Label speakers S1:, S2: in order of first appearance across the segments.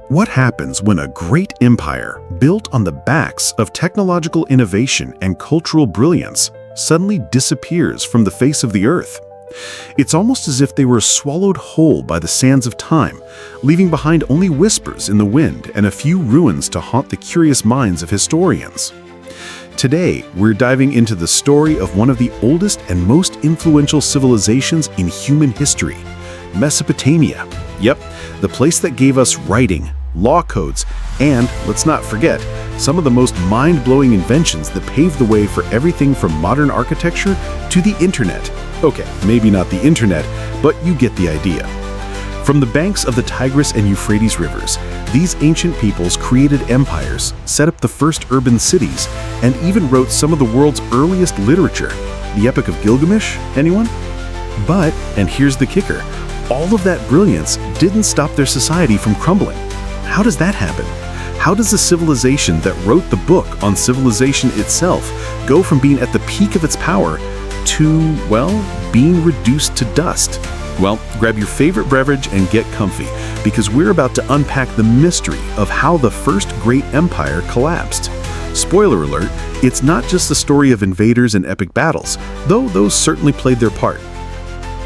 S1: What happens when a great empire, built on the backs of technological innovation and cultural brilliance, suddenly disappears from the face of the earth? It's almost as if they were swallowed whole by the sands of time, leaving behind only whispers in the wind and a few ruins to haunt the curious minds of historians. Today, we're diving into the story of one of the oldest and most influential civilizations in human history, Mesopotamia. Yep, the place that gave us writing, law codes, and, let's not forget, some of the most mind-blowing inventions that paved the way for everything from modern architecture to the internet. Okay, maybe not the internet, but you get the idea. From the banks of the Tigris and Euphrates rivers, these ancient peoples created empires, set up the first urban cities, and even wrote some of the world's earliest literature. The Epic of Gilgamesh, anyone? But, and here's the kicker, all of that brilliance didn't stop their society from crumbling. How does that happen? How does a civilization that wrote the book on civilization itself go from being at the peak of its power to, well, being reduced to dust? Well, grab your favorite beverage and get comfy, because we're about to unpack the mystery of how the first great empire collapsed. Spoiler alert, it's not just the story of invaders and epic battles, though those certainly played their part.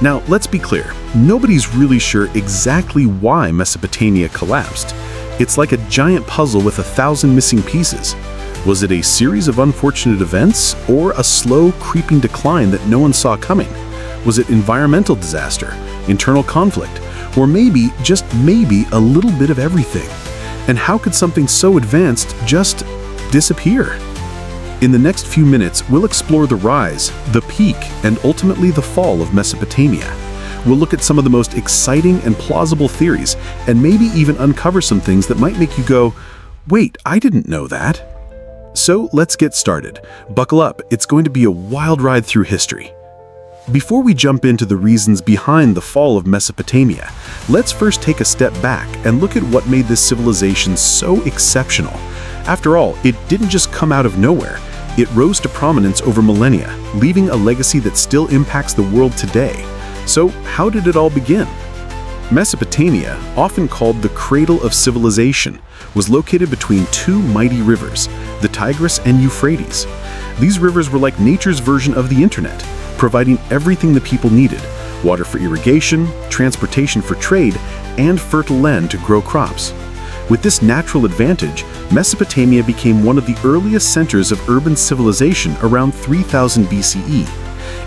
S1: Now, let's be clear, nobody's really sure exactly why Mesopotamia collapsed. It's like a giant puzzle with 1,000 missing pieces. Was it a series of unfortunate events, or a slow, creeping decline that no one saw coming? Was it environmental disaster, internal conflict, or maybe, just maybe, a little bit of everything? And how could something so advanced just disappear? In the next few minutes, we'll explore the rise, the peak, and ultimately the fall of Mesopotamia. We'll look at some of the most exciting and plausible theories, and maybe even uncover some things that might make you go, wait, I didn't know that. So let's get started. Buckle up, it's going to be a wild ride through history. Before we jump into the reasons behind the fall of Mesopotamia, let's first take a step back and look at what made this civilization so exceptional. After all, it didn't just come out of nowhere. It rose to prominence over millennia, leaving a legacy that still impacts the world today. So, how did it all begin? Mesopotamia, often called the cradle of civilization, was located between two mighty rivers, the Tigris and Euphrates. These rivers were like nature's version of the internet, providing everything the people needed: water for irrigation, transportation for trade, and fertile land to grow crops. With this natural advantage, Mesopotamia became one of the earliest centers of urban civilization around 3000 BCE.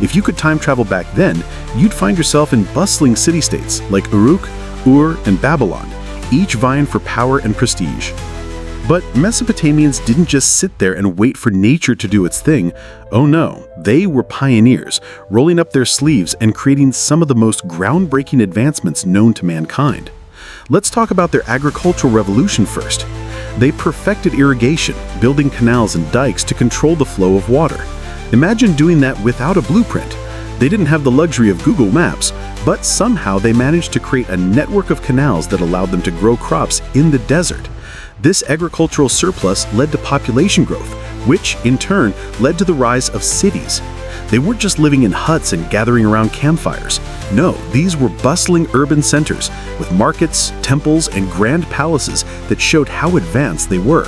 S1: If you could time travel back then, you'd find yourself in bustling city-states like Uruk, Ur, and Babylon, each vying for power and prestige. But Mesopotamians didn't just sit there and wait for nature to do its thing. Oh no, they were pioneers, rolling up their sleeves and creating some of the most groundbreaking advancements known to mankind. Let's talk about their agricultural revolution first. They perfected irrigation, building canals and dikes to control the flow of water. Imagine doing that without a blueprint. They didn't have the luxury of Google Maps, but somehow they managed to create a network of canals that allowed them to grow crops in the desert. This agricultural surplus led to population growth, which, in turn, led to the rise of cities. They weren't just living in huts and gathering around campfires. No, these were bustling urban centers with markets, temples, and grand palaces that showed how advanced they were.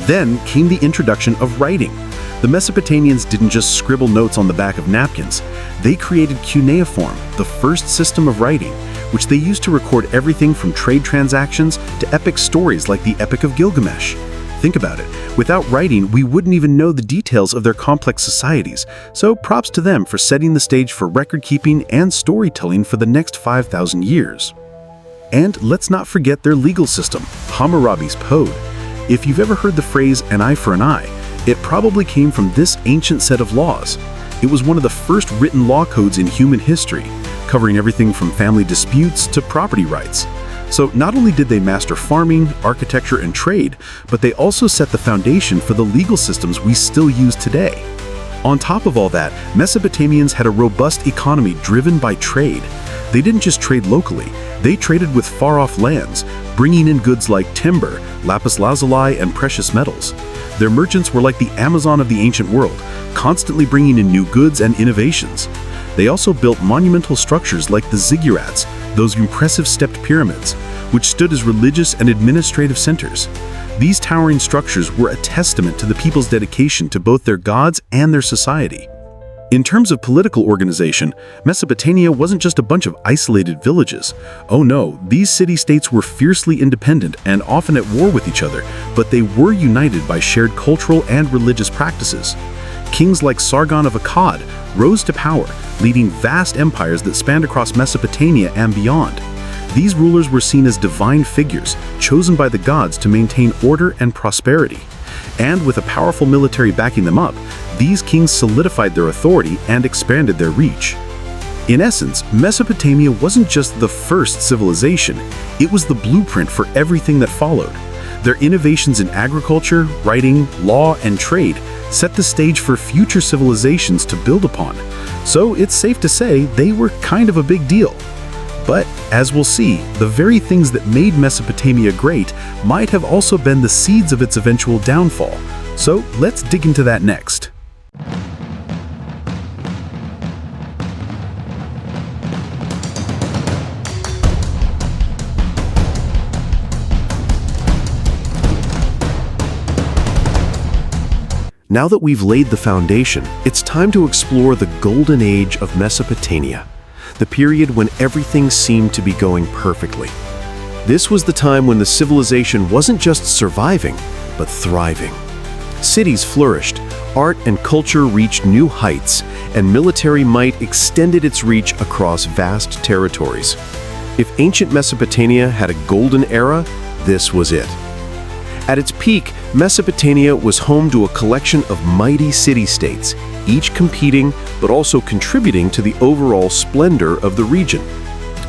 S1: Then came the introduction of writing. The Mesopotamians didn't just scribble notes on the back of napkins. They created cuneiform, the first system of writing, which they used to record everything from trade transactions to epic stories like the Epic of Gilgamesh. Think about it. Without writing, we wouldn't even know the details of their complex societies, so props to them for setting the stage for record-keeping and storytelling for the next 5,000 years. And let's not forget their legal system, Hammurabi's Code. If you've ever heard the phrase "an eye for an eye," it probably came from this ancient set of laws. It was one of the first written law codes in human history, covering everything from family disputes to property rights. So not only did they master farming, architecture, and trade, but they also set the foundation for the legal systems we still use today. On top of all that, Mesopotamians had a robust economy driven by trade. They didn't just trade locally, they traded with far-off lands, bringing in goods like timber, lapis lazuli, and precious metals. Their merchants were like the Amazon of the ancient world, constantly bringing in new goods and innovations. They also built monumental structures like the ziggurats, those impressive stepped pyramids, which stood as religious and administrative centers. These towering structures were a testament to the people's dedication to both their gods and their society. In terms of political organization, Mesopotamia wasn't just a bunch of isolated villages. Oh no, these city-states were fiercely independent and often at war with each other, but they were united by shared cultural and religious practices. Kings like Sargon of Akkad rose to power, leading vast empires that spanned across Mesopotamia and beyond. These rulers were seen as divine figures, chosen by the gods to maintain order and prosperity. And with a powerful military backing them up, these kings solidified their authority and expanded their reach. In essence, Mesopotamia wasn't just the first civilization, it was the blueprint for everything that followed. Their innovations in agriculture, writing, law, and trade set the stage for future civilizations to build upon. So it's safe to say they were kind of a big deal. But, as we'll see, the very things that made Mesopotamia great might have also been the seeds of its eventual downfall. So let's dig into that next. Now that we've laid the foundation, it's time to explore the golden age of Mesopotamia, the period when everything seemed to be going perfectly. This was the time when the civilization wasn't just surviving, but thriving. Cities flourished, art and culture reached new heights, and military might extended its reach across vast territories. If ancient Mesopotamia had a golden era, this was it. At its peak, Mesopotamia was home to a collection of mighty city-states, each competing but also contributing to the overall splendor of the region.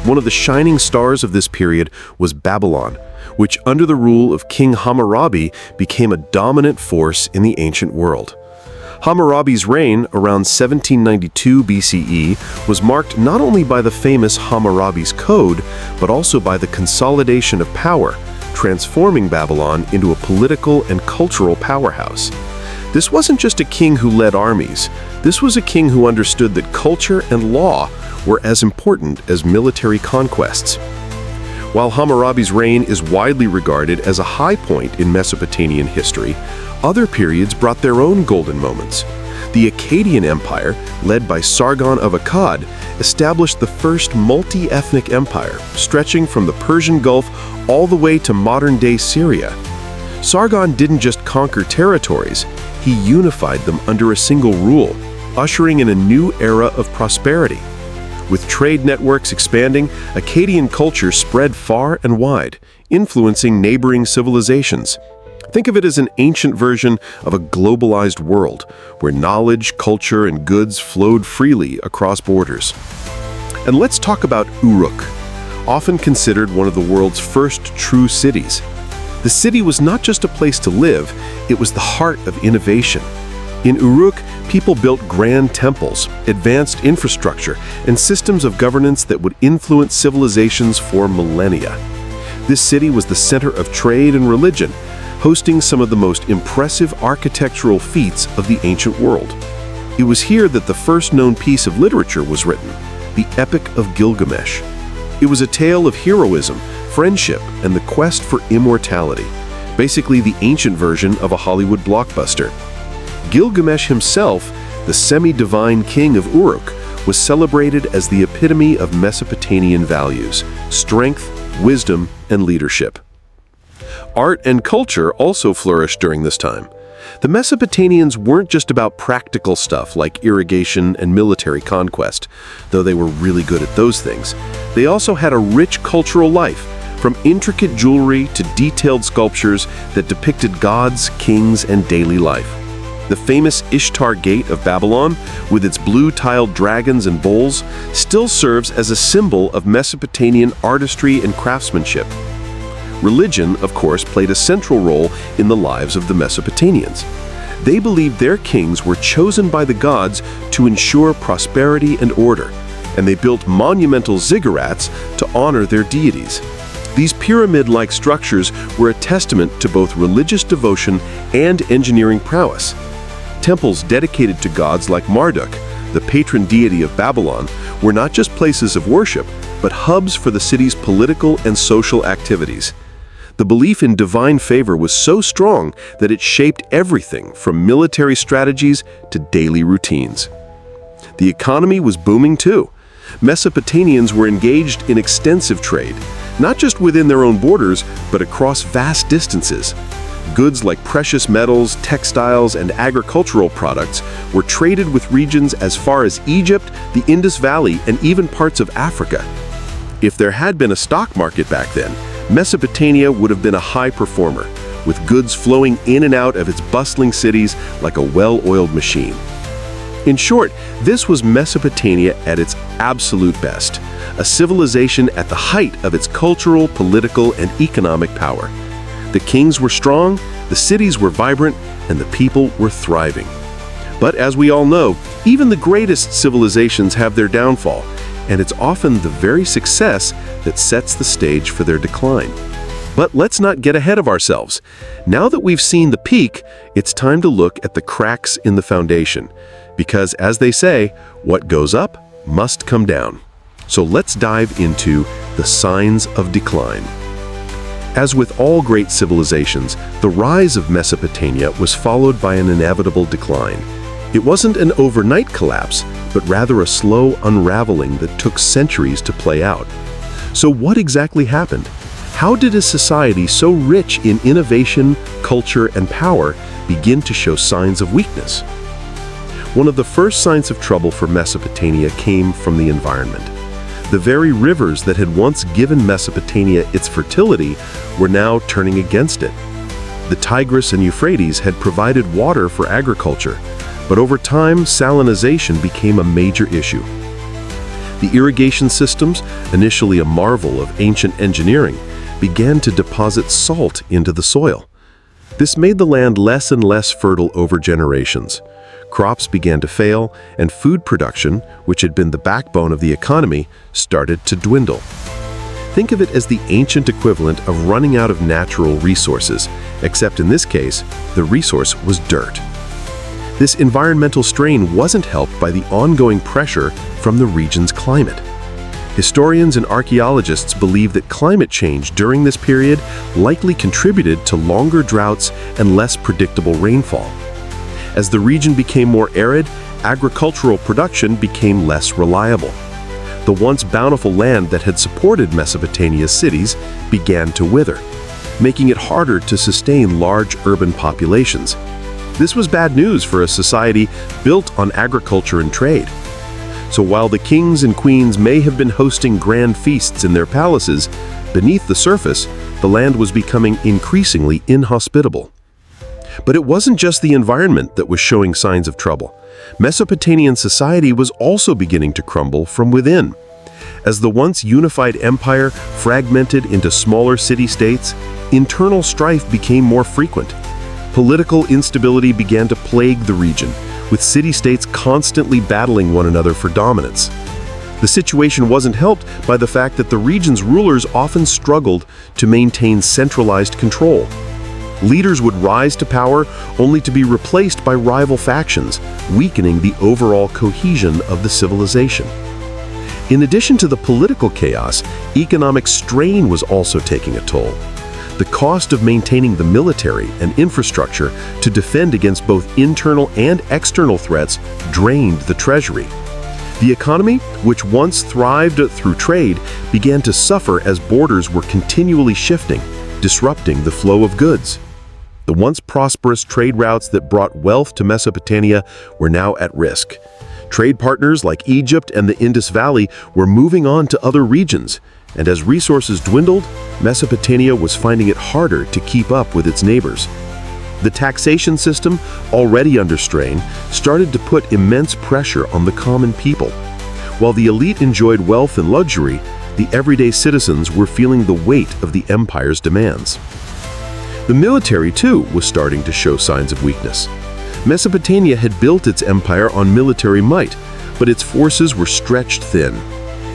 S1: One of the shining stars of this period was Babylon, which under the rule of King Hammurabi became a dominant force in the ancient world. Hammurabi's reign around 1792 BCE was marked not only by the famous Hammurabi's Code, but also by the consolidation of power, transforming Babylon into a political and cultural powerhouse. This wasn't just a king who led armies. This was a king who understood that culture and law were as important as military conquests. While Hammurabi's reign is widely regarded as a high point in Mesopotamian history, other periods brought their own golden moments. The Akkadian Empire, led by Sargon of Akkad, established the first multi-ethnic empire, stretching from the Persian Gulf all the way to modern-day Syria. Sargon didn't just conquer territories, he unified them under a single rule, ushering in a new era of prosperity. With trade networks expanding, Akkadian culture spread far and wide, influencing neighboring civilizations. Think of it as an ancient version of a globalized world, where knowledge, culture, and goods flowed freely across borders. And let's talk about Uruk, often considered one of the world's first true cities. The city was not just a place to live, it was the heart of innovation. In Uruk, people built grand temples, advanced infrastructure, and systems of governance that would influence civilizations for millennia. This city was the center of trade and religion, hosting some of the most impressive architectural feats of the ancient world. It was here that the first known piece of literature was written, the Epic of Gilgamesh. It was a tale of heroism, friendship, and the quest for immortality, basically the ancient version of a Hollywood blockbuster. Gilgamesh himself, the semi-divine king of Uruk, was celebrated as the epitome of Mesopotamian values, strength, wisdom, and leadership. Art and culture also flourished during this time. The Mesopotamians weren't just about practical stuff like irrigation and military conquest, though they were really good at those things. They also had a rich cultural life, from intricate jewelry to detailed sculptures that depicted gods, kings, and daily life. The famous Ishtar Gate of Babylon, with its blue-tiled dragons and bowls, still serves as a symbol of Mesopotamian artistry and craftsmanship. Religion, of course, played a central role in the lives of the Mesopotamians. They believed their kings were chosen by the gods to ensure prosperity and order, and they built monumental ziggurats to honor their deities. These pyramid-like structures were a testament to both religious devotion and engineering prowess. Temples dedicated to gods like Marduk,
S2: the patron deity of Babylon, were not just places of worship, but hubs for the city's political and social activities. The belief in divine favor was so strong that it shaped everything from military strategies to daily routines. The economy was booming too. Mesopotamians were engaged in extensive trade, not just within their own borders, but across vast distances. Goods like precious metals, textiles, and agricultural products were traded with regions as far as Egypt, the Indus Valley, and even parts of Africa. If there had been a stock market back then, Mesopotamia would have been a high performer, with goods flowing in and out of its bustling cities like a well-oiled machine. In short, this was Mesopotamia at its absolute best, a civilization at the height of its cultural, political, and economic power. The kings were strong, the cities were vibrant, and the people were thriving. But as we all know, even the greatest civilizations have their downfall, and it's often the very success that sets the stage for their decline. But let's not get ahead of ourselves. Now that we've seen the peak, it's time to look at the cracks in the foundation. Because as they say, what goes up must come down. So let's dive into the signs of decline. As with all great civilizations, the rise of Mesopotamia was followed by an inevitable decline. It wasn't an overnight collapse, but rather a slow unraveling that took centuries to play out. So what exactly happened? How did a society so rich in innovation, culture, and power begin to show signs of weakness? One of the first signs of trouble for Mesopotamia came from the environment. The very rivers that had once given Mesopotamia its fertility were now turning against it. The Tigris and Euphrates had provided water for agriculture, but over time, salinization became a major issue. The irrigation systems, initially a marvel of ancient engineering, began to deposit salt into the soil. This made the land less and less fertile over generations. Crops began to fail, and food production, which had been the backbone of the economy, started to dwindle. Think of it as the ancient equivalent of running out of natural resources, except in this case, the resource was dirt. This environmental strain wasn't helped by the ongoing pressure from the region's climate. Historians and archaeologists believe that climate change during this period likely contributed to longer droughts and less predictable rainfall. As the region became more arid, agricultural production became less reliable. The once bountiful land that had supported Mesopotamia's cities began to wither, making it harder to sustain large urban populations. This was bad news for a society built on agriculture and trade. So while the kings and queens may have been hosting grand feasts in their palaces, beneath the surface, the land was becoming increasingly inhospitable. But it wasn't just the environment that was showing signs of trouble. Mesopotamian society was also beginning to crumble from within. As the once unified empire fragmented into smaller city-states, internal strife became more frequent. Political instability began to plague the region, with city-states constantly battling one another for dominance. The situation wasn't helped by the fact that the region's rulers often struggled to maintain centralized control. Leaders would rise to power only to be replaced by rival factions, weakening the overall cohesion of the civilization. In addition to the political chaos, economic strain was also taking a toll. The cost of maintaining the military and infrastructure to defend against both internal and external threats drained the treasury. The economy, which once thrived through trade, began to suffer as borders were continually shifting, disrupting the flow of goods. The once prosperous trade routes that brought wealth to Mesopotamia were now at risk. Trade partners like Egypt and the Indus Valley were moving on to other regions, and as resources dwindled, Mesopotamia was finding it harder to keep up with its neighbors. The taxation system, already under strain, started to put immense pressure on the common people. While the elite enjoyed wealth and luxury, the everyday citizens were feeling the weight of the empire's demands. The military, too, was starting to show signs of weakness. Mesopotamia had built its empire on military might, but its forces were stretched thin.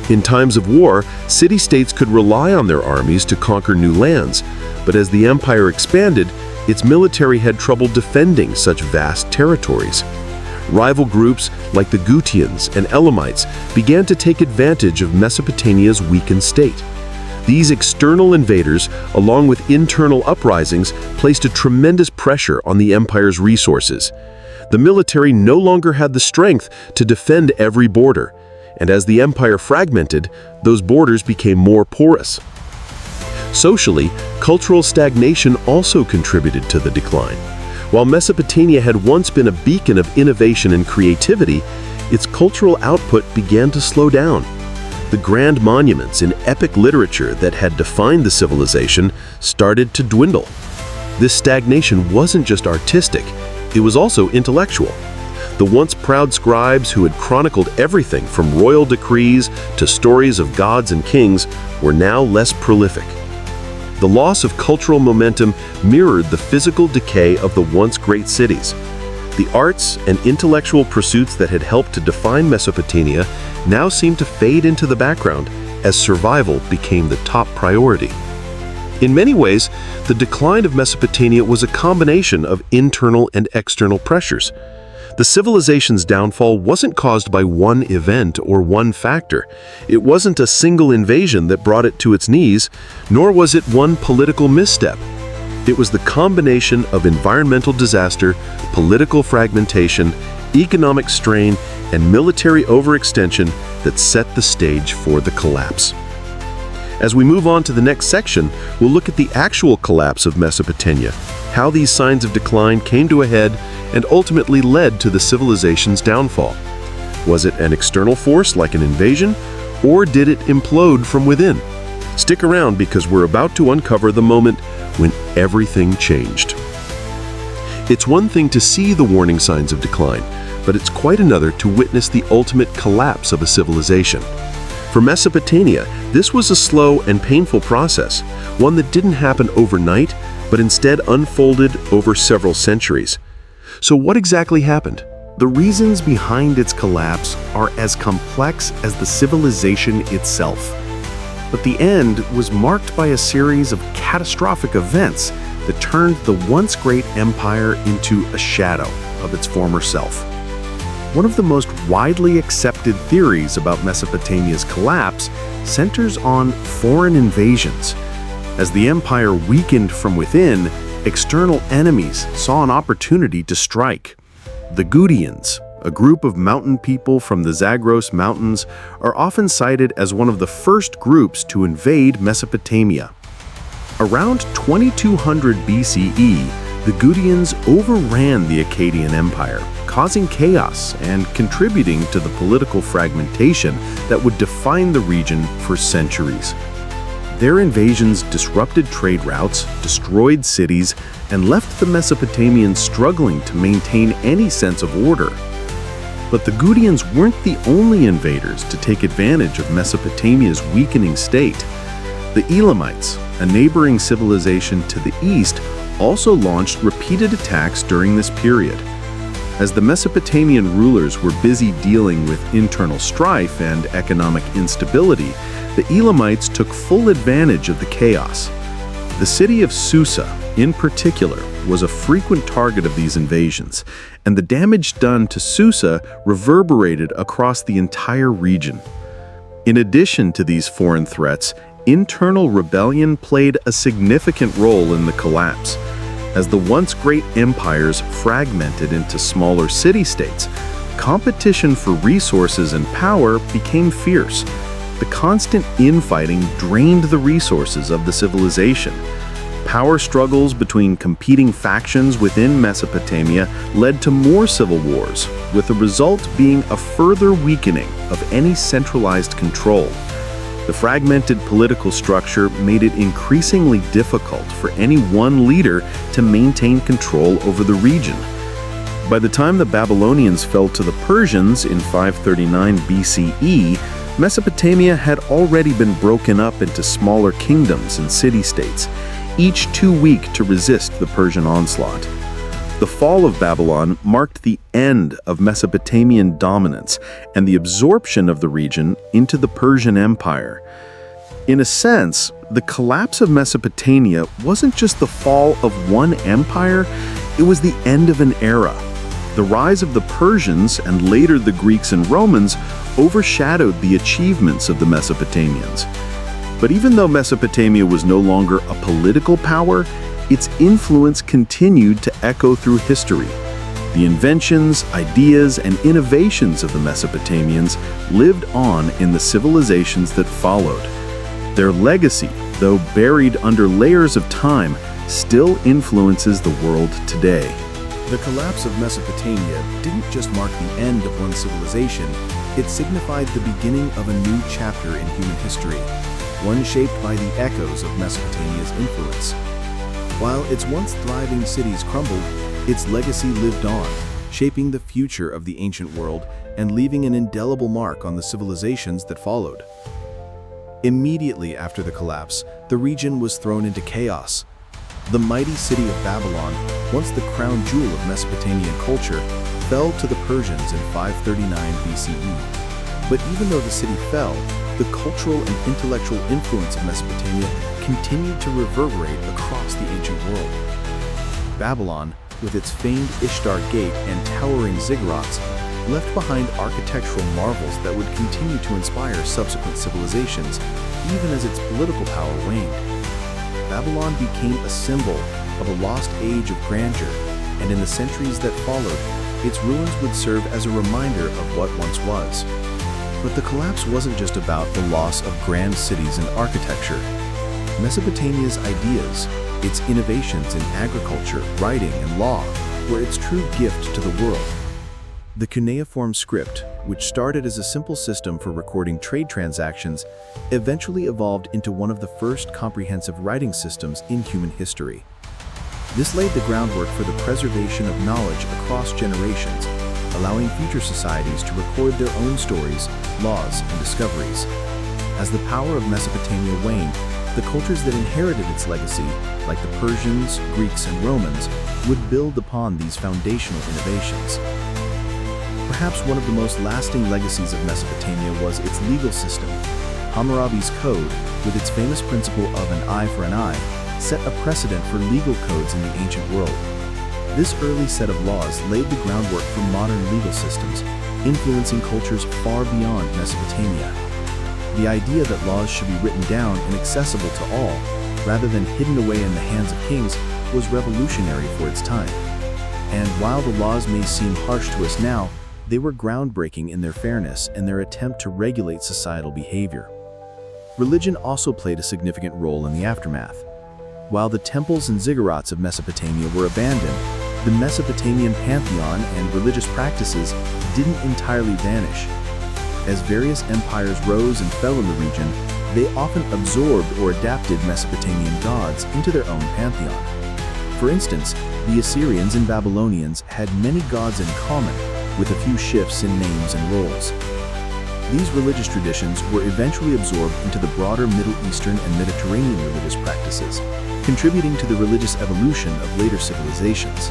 S2: In times of war, city-states could rely on their armies to conquer new lands, but as the empire expanded, its military had trouble defending such vast territories. Rival groups like the Gutians and Elamites began to take advantage of Mesopotamia's weakened state. These external invaders, along with internal uprisings, placed a tremendous pressure on the empire's resources. The military no longer had the strength to defend every border, and as the empire fragmented, those borders became more porous. Socially, cultural stagnation also contributed to the decline. While Mesopotamia had once been a beacon of innovation and creativity, its cultural output began to slow down. The grand monuments in epic literature that had defined the civilization started to dwindle. This stagnation wasn't just artistic, it was also intellectual. The once proud scribes who had chronicled everything from royal decrees to stories of gods and kings were now less prolific. The loss of cultural momentum mirrored the physical decay of the once great cities. The arts and intellectual pursuits that had helped to define Mesopotamia now seemed to fade into the background as survival became the top priority. In many ways, the decline of Mesopotamia was a combination of internal and external pressures. The civilization's downfall wasn't caused by one event or one factor. It wasn't a single invasion that brought it to its knees, nor was it one political misstep. It was the combination of environmental disaster, political fragmentation, economic strain, and military overextension that set the stage for the collapse. As we move on to the next section, we'll look at the actual collapse of Mesopotamia, how these signs of decline came to a head and ultimately led to the civilization's downfall. Was it an external force like an invasion, or did it implode from within? Stick around because we're about to uncover the moment when everything changed. It's one thing to see the warning signs of decline, but it's quite another to witness the ultimate collapse of a civilization. For Mesopotamia, this was a slow and painful process, one that didn't happen overnight, but instead unfolded over several centuries. So what exactly happened?
S1: The reasons behind its collapse are as complex as the civilization itself. But the end was marked by a series of catastrophic events that turned the once great empire into a shadow of its former self. One of the most widely accepted theories about Mesopotamia's collapse centers on foreign invasions. As the empire weakened from within, external enemies saw an opportunity to strike. The Gutians, a group of mountain people from the Zagros Mountains, are often cited as one of the first groups to invade Mesopotamia. Around 2200 BCE, the Gutians overran the Akkadian Empire, causing chaos and contributing to the political fragmentation that would define the region for centuries. Their invasions disrupted trade routes, destroyed cities, and left the Mesopotamians struggling to maintain any sense of order. But the Gutians weren't the only invaders to take advantage of Mesopotamia's weakening state. The Elamites, a neighboring civilization to the east, also launched repeated attacks during this period. As the Mesopotamian rulers were busy dealing with internal strife and economic instability, the Elamites took full advantage of the chaos. The city of Susa, in particular, was a frequent target of these invasions, and the damage done to Susa reverberated across the entire region. In addition to these foreign threats, internal rebellion played a significant role in the collapse. As the once great empires fragmented into smaller city-states, competition for resources and power became fierce. The constant infighting drained the resources of the civilization. Power struggles between competing factions within Mesopotamia led to more civil wars, with the result being a further weakening of any centralized control. The fragmented political structure made it increasingly difficult for any one leader to maintain control over the region. By the time the Babylonians fell to the Persians in 539 BCE, Mesopotamia had already been broken up into smaller kingdoms and city-states, each too weak to resist the Persian onslaught. The fall of Babylon marked the end of Mesopotamian dominance and the absorption of the region into the Persian Empire. In a sense, the collapse of Mesopotamia wasn't just the fall of one empire, it was the end of an era. The rise of the Persians and later the Greeks and Romans overshadowed the achievements of the Mesopotamians. But even though Mesopotamia was no longer a political power, its influence continued to echo through history. The inventions, ideas, and innovations of the Mesopotamians lived on in the civilizations that followed. Their legacy, though buried under layers of time, still influences the world today.
S3: The collapse of Mesopotamia didn't just mark the end of one civilization, it signified the beginning of a new chapter in human history, one shaped by the echoes of Mesopotamia's influence. While its once thriving cities crumbled, its legacy lived on, shaping the future of the ancient world and leaving an indelible mark on the civilizations that followed. Immediately after the collapse, the region was thrown into chaos. The mighty city of Babylon, once the crown jewel of Mesopotamian culture, fell to the Persians in 539 BCE. But even though the city fell, the cultural and intellectual influence of Mesopotamia continued to reverberate across the ancient world. Babylon, with its famed Ishtar Gate and towering ziggurats, left behind architectural marvels that would continue to inspire subsequent civilizations, even as its political power waned. Babylon became a symbol of a lost age of grandeur, and in the centuries that followed, its ruins would serve as a reminder of what once was. But the collapse wasn't just about the loss of grand cities and architecture. Mesopotamia's ideas, its innovations in agriculture, writing, and law, were its true gift to the world. The cuneiform script, which started as a simple system for recording trade transactions, eventually evolved into one of the first comprehensive writing systems in human history. This laid the groundwork for the preservation of knowledge across generations, allowing future societies to record their own stories, laws, and discoveries. As the power of Mesopotamia waned, the cultures that inherited its legacy, like the Persians, Greeks, and Romans, would build upon these foundational innovations. Perhaps one of the most lasting legacies of Mesopotamia was its legal system. Hammurabi's code, with its famous principle of an eye for an eye, set a precedent for legal codes in the ancient world. This early set of laws laid the groundwork for modern legal systems, influencing cultures far beyond Mesopotamia. The idea that laws should be written down and accessible to all, rather than hidden away in the hands of kings, was revolutionary for its time. And while the laws may seem harsh to us now, they were groundbreaking in their fairness and their attempt to regulate societal behavior. Religion also played a significant role in the aftermath. While the temples and ziggurats of Mesopotamia were abandoned, the Mesopotamian pantheon and religious practices didn't entirely vanish. As various empires rose and fell in the region, they often absorbed or adapted Mesopotamian gods into their own pantheon. For instance, the Assyrians and Babylonians had many gods in common, with a few shifts in names and roles. These religious traditions were eventually absorbed into the broader Middle Eastern and Mediterranean religious practices, contributing to the religious evolution of later civilizations.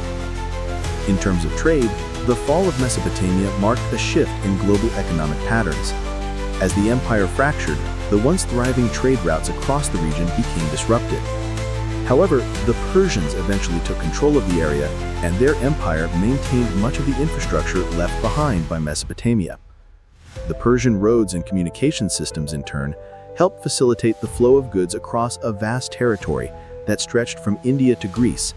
S3: In terms of trade, the fall of Mesopotamia marked a shift in global economic patterns. As the empire fractured, the once thriving trade routes across the region became disrupted. However, the Persians eventually took control of the area, and their empire maintained much of the infrastructure left behind by Mesopotamia. The Persian roads and communication systems, in turn, helped facilitate the flow of goods across a vast territory that stretched from India to Greece,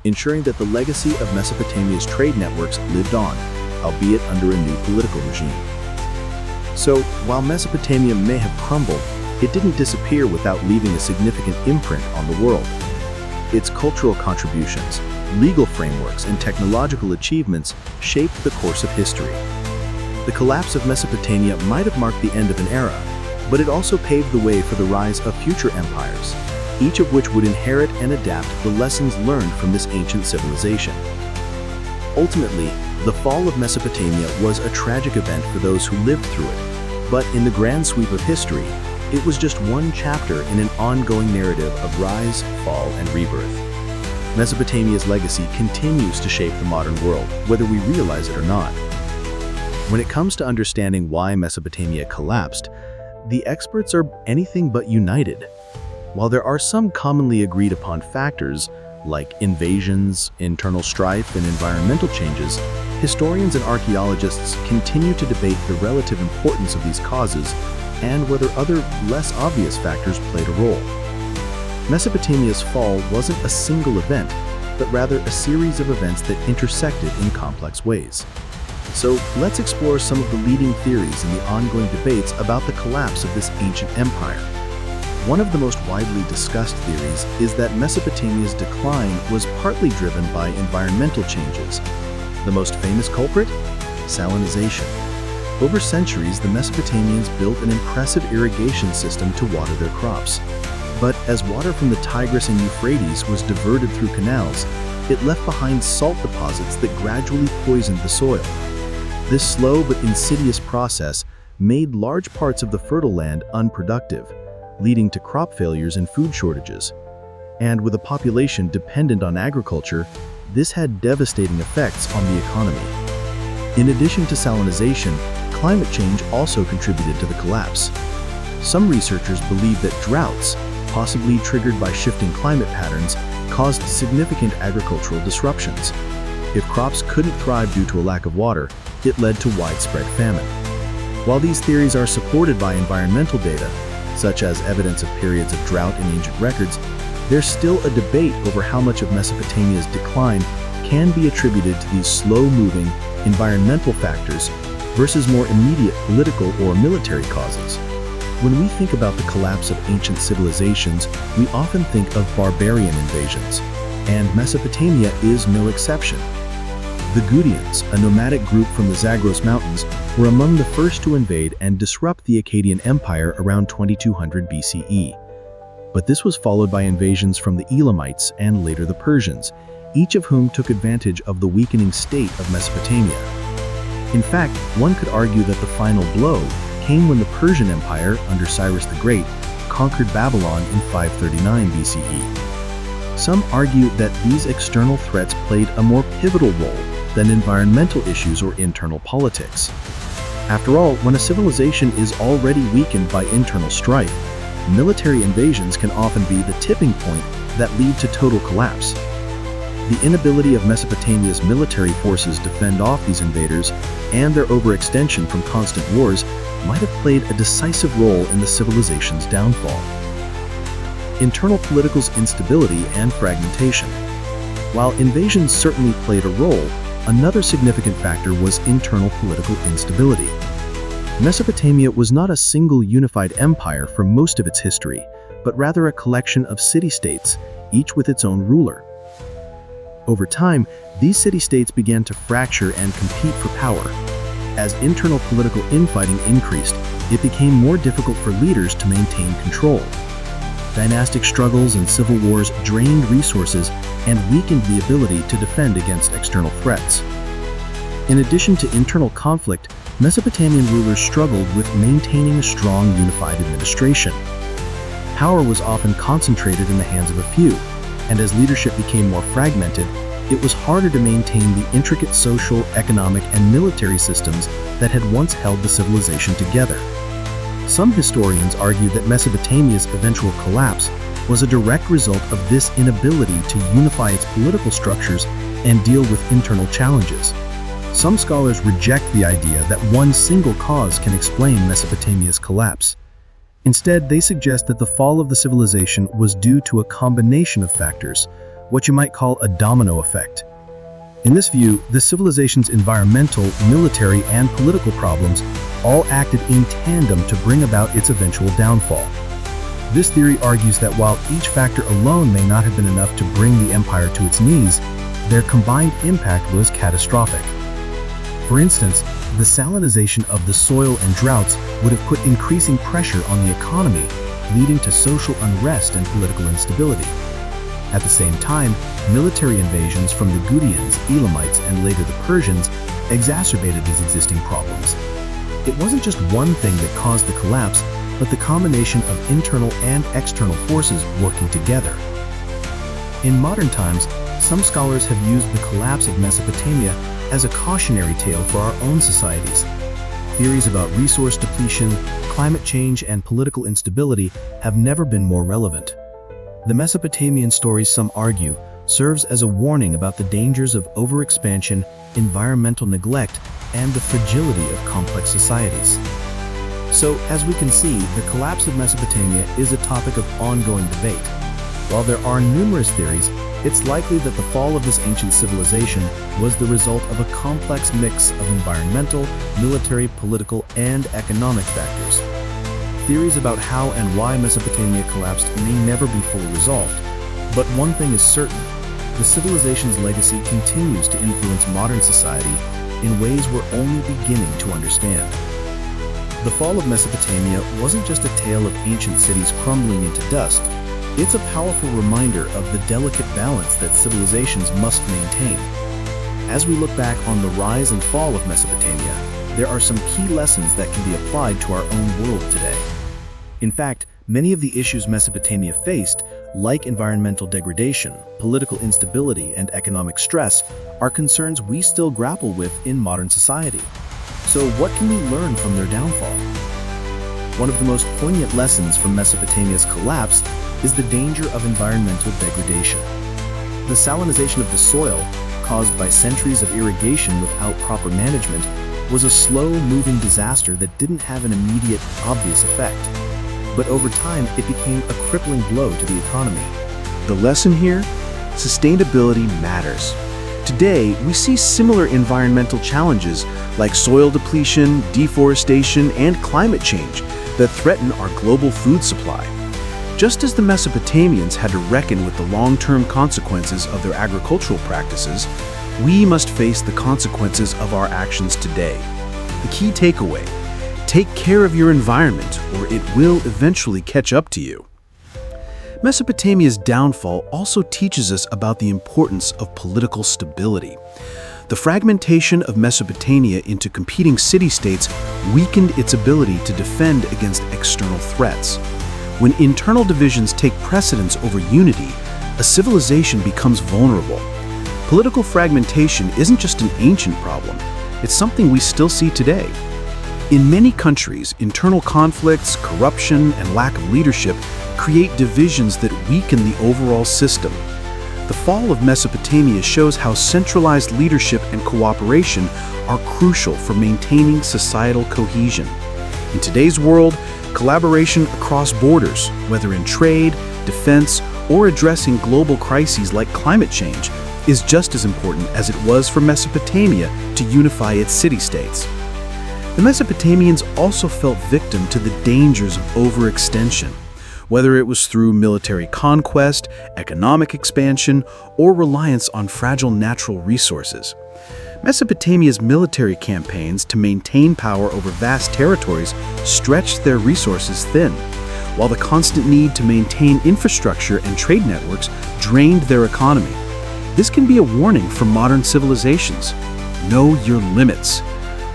S3: ensuring that the legacy of Mesopotamia's trade networks lived on, albeit under a new political regime. So, while Mesopotamia may have crumbled, it didn't disappear without leaving a significant imprint on the world. Its cultural contributions, legal frameworks, and technological achievements shaped the course of history. The collapse of Mesopotamia might have marked the end of an era, but it also paved the way for the rise of future empires, each of which would inherit and adapt the lessons learned from this ancient civilization. Ultimately, the fall of Mesopotamia was a tragic event for those who lived through it, but in the grand sweep of history, it was just one chapter in an ongoing narrative of rise, fall, and rebirth. Mesopotamia's legacy continues to shape the modern world, whether we realize it or not. When it comes to understanding why Mesopotamia collapsed, the experts are anything but united. While there are some commonly agreed upon factors, like invasions, internal strife, and environmental changes, Historians and archaeologists continue to debate the relative importance of these causes and whether other, less obvious factors played a role. Mesopotamia's fall wasn't a single event, but rather a series of events that intersected in complex ways. So let's explore some of the leading theories in the ongoing debates about the collapse of this ancient empire. One of the most widely discussed theories is that Mesopotamia's decline was partly driven by environmental changes. The most famous culprit? Salinization. Over centuries, the Mesopotamians built an impressive irrigation system to water their crops. But as water from the Tigris and Euphrates was diverted through canals, it left behind salt deposits that gradually poisoned the soil. This slow but insidious process made large parts of the fertile land unproductive, leading to crop failures and food shortages. And with a population dependent on agriculture, this had devastating effects on the economy. In addition to salinization, climate change also contributed to the collapse. Some researchers believe that droughts, possibly triggered by shifting climate patterns, caused significant agricultural disruptions. If crops couldn't thrive due to a lack of water, it led to widespread famine. While these theories are supported by environmental data, such as evidence of periods of drought in ancient records, there's still a debate over how much of Mesopotamia's decline can be attributed to these slow-moving environmental factors versus more immediate political or military causes. When we think about the collapse of ancient civilizations, we often think of barbarian invasions, and Mesopotamia is no exception. The Gudians, a nomadic group from the Zagros Mountains, were among the first to invade and disrupt the Akkadian Empire around 2200 BCE. But this was followed by invasions from the Elamites and later the Persians, each of whom took advantage of the weakening state of Mesopotamia. In fact, one could argue that the final blow came when the Persian Empire, under Cyrus the Great, conquered Babylon in 539 BCE. Some argue that these external threats played a more pivotal role than environmental issues or internal politics. After all, when a civilization is already weakened by internal strife, military invasions can often be the tipping point that lead to total collapse. The inability of Mesopotamia's military forces to fend off these invaders and their overextension from constant wars might have played a decisive role in the civilization's downfall. Internal political instability and fragmentation. While invasions certainly played a role, another significant factor was internal political instability. Mesopotamia was not a single unified empire for most of its history, but rather a collection of city-states, each with its own ruler. Over time, these city-states began to fracture and compete for power. As internal political infighting increased, it became more difficult for leaders to maintain control. Dynastic struggles and civil wars drained resources and weakened the ability to defend against external threats. In addition to internal conflict, Mesopotamian rulers struggled with maintaining a strong, unified administration. Power was often concentrated in the hands of a few, and as leadership became more fragmented, it was harder to maintain the intricate social, economic, and military systems that had once held the civilization together. Some historians argue that Mesopotamia's eventual collapse was a direct result of this inability to unify its political structures and deal with internal challenges. Some scholars reject the idea that one single cause can explain Mesopotamia's collapse. Instead, they suggest that the fall of the civilization was due to a combination of factors, what you might call a domino effect. In this view, the civilization's environmental, military, and political problems all acted in tandem to bring about its eventual downfall. This theory argues that while each factor alone may not have been enough to bring the empire to its knees, their combined impact was catastrophic. For instance, the salinization of the soil and droughts would have put increasing pressure on the economy, leading to social unrest and political instability. At the same time, military invasions from the Gudians, Elamites, and later the Persians exacerbated these existing problems. It wasn't just one thing that caused the collapse, but the combination of internal and external forces working together. In modern times, some scholars have used the collapse of Mesopotamia as a cautionary tale for our own societies. Theories about resource depletion, climate change, and political instability have never been more relevant. The Mesopotamian stories, some argue, serves as a warning about the dangers of overexpansion, environmental neglect, and the fragility of complex societies. So, as we can see, the collapse of Mesopotamia is a topic of ongoing debate. While there are numerous theories, it's likely that the fall of this ancient civilization was the result of a complex mix of environmental, military, political, and economic factors. Theories about how and why Mesopotamia collapsed may never be fully resolved, but one thing is certain: the civilization's legacy continues to influence modern society in ways we're only beginning to understand. The fall of Mesopotamia wasn't just a tale of ancient cities crumbling into dust. It's a powerful reminder of the delicate balance that civilizations must maintain. As we look back on the rise and fall of Mesopotamia, there are some key lessons that can be applied to our own world today. In fact, many of the issues Mesopotamia faced, like environmental degradation, political instability, and economic stress, are concerns we still grapple with in modern society. So what can we learn from their downfall? One of the most poignant lessons from Mesopotamia's collapse is the danger of environmental degradation. The salinization of the soil, caused by centuries of irrigation without proper management, was a slow-moving disaster that didn't have an immediate, obvious effect. But over time, it became a crippling blow to the economy.
S4: The lesson here? Sustainability matters. Today, we see similar environmental challenges like soil depletion, deforestation, and climate change that threaten our global food supply. Just as the Mesopotamians had to reckon with the long-term consequences of their agricultural practices, we must face the consequences of our actions today. The key takeaway: take care of your environment, or it will eventually catch up to you. Mesopotamia's downfall also teaches us about the importance of political stability. The fragmentation of Mesopotamia into competing city-states weakened its ability to defend against external threats. When internal divisions take precedence over unity, a civilization becomes vulnerable. Political fragmentation isn't just an ancient problem, it's something we still see today. In many countries, internal conflicts, corruption, and lack of leadership create divisions that weaken the overall system. The fall of Mesopotamia shows how centralized leadership and cooperation are crucial for maintaining societal cohesion. In today's world, collaboration across borders, whether in trade, defense, or addressing global crises like climate change, is just as important as it was for Mesopotamia to unify its city-states. The Mesopotamians also fell victim to the dangers of overextension, whether it was through military conquest, economic expansion, or reliance on fragile natural resources. Mesopotamia's military campaigns to maintain power over vast territories stretched their resources thin, while the constant need to maintain infrastructure and trade networks drained their economy. This can be a warning for modern civilizations. Know your limits.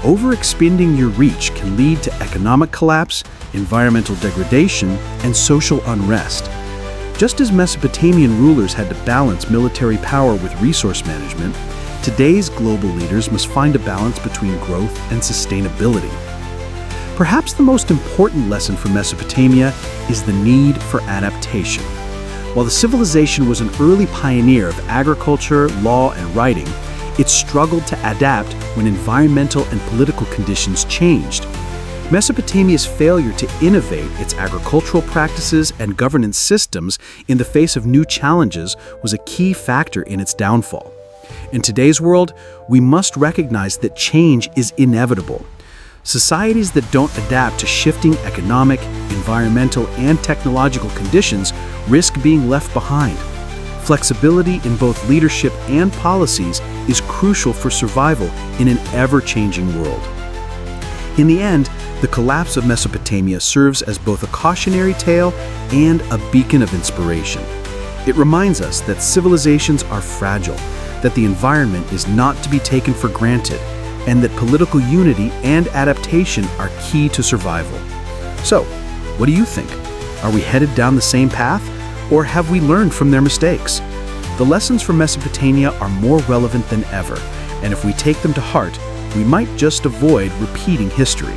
S4: Overexpanding your reach can lead to economic collapse, environmental degradation, and social unrest. Just as Mesopotamian rulers had to balance military power with resource management, today's global leaders must find a balance between growth and sustainability. Perhaps the most important lesson for Mesopotamia is the need for adaptation. While the civilization was an early pioneer of agriculture, law, and writing, it struggled to adapt when environmental and political conditions changed. Mesopotamia's failure to innovate its agricultural practices and governance systems in the face of new challenges was a key factor in its downfall. In today's world, we must recognize that change is inevitable. Societies that don't adapt to shifting economic, environmental, and technological conditions risk being left behind. Flexibility in both leadership and policies is crucial for survival in an ever-changing world. In the end, the collapse of Mesopotamia serves as both a cautionary tale and a beacon of inspiration. It reminds us that civilizations are fragile, that the environment is not to be taken for granted, and that political unity and adaptation are key to survival. So, what do you think? Are we headed down the same path, or have we learned from their mistakes? The lessons from Mesopotamia are more relevant than ever, and if we take them to heart, we might just avoid repeating history.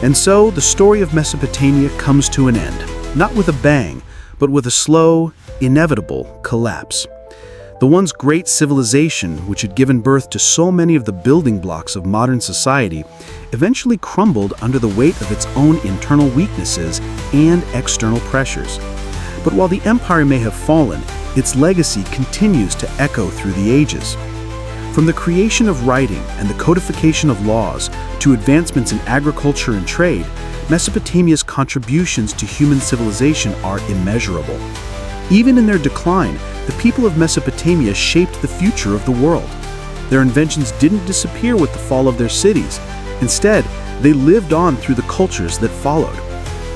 S4: And so, the story of Mesopotamia comes to an end, not with a bang, but with a slow, inevitable collapse. The once great civilization, which had given birth to so many of the building blocks of modern society, eventually crumbled under the weight of its own internal weaknesses and external pressures. But while the empire may have fallen, its legacy continues to echo through the ages. From the creation of writing and the codification of laws to advancements in agriculture and trade, Mesopotamia's contributions to human civilization are immeasurable. Even in their decline, the people of Mesopotamia shaped the future of the world. Their inventions didn't disappear with the fall of their cities. Instead, they lived on through the cultures that followed.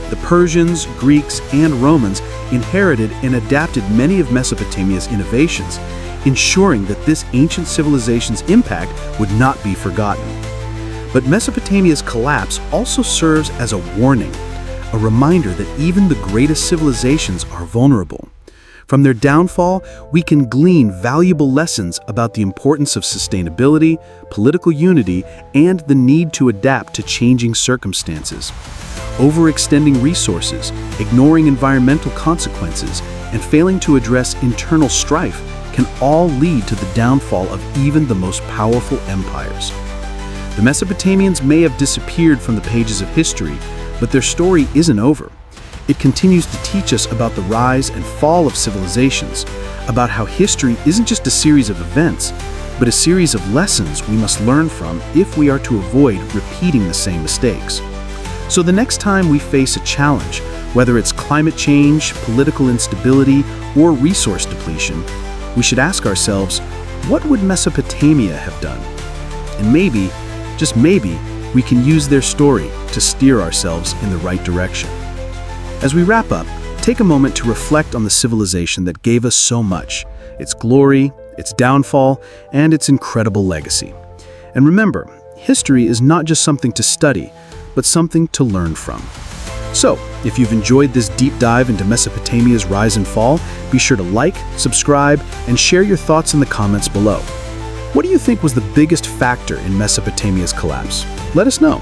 S4: The Persians, Greeks, and Romans inherited and adapted many of Mesopotamia's innovations, ensuring that this ancient civilization's impact would not be forgotten. But Mesopotamia's collapse also serves as a warning, a reminder that even the greatest civilizations are vulnerable. From their downfall, we can glean valuable lessons about the importance of sustainability, political unity, and the need to adapt to changing circumstances. Overextending resources, ignoring environmental consequences, and failing to address internal strife can all lead to the downfall of even the most powerful empires. The Mesopotamians may have disappeared from the pages of history, but their story isn't over. It continues to teach us about the rise and fall of civilizations, about how history isn't just a series of events, but a series of lessons we must learn from if we are to avoid repeating the same mistakes. So the next time we face a challenge, whether it's climate change, political instability, or resource depletion, we should ask ourselves, what would Mesopotamia have done? And maybe, just maybe, we can use their story to steer ourselves in the right direction. As we wrap up, take a moment to reflect on the civilization that gave us so much, its glory, its downfall, and its incredible legacy. And remember, history is not just something to study, but something to learn from. So, if you've enjoyed this deep dive into Mesopotamia's rise and fall, be sure to like, subscribe, and share your thoughts in the comments below. What do you think was the biggest factor in Mesopotamia's collapse? Let us know.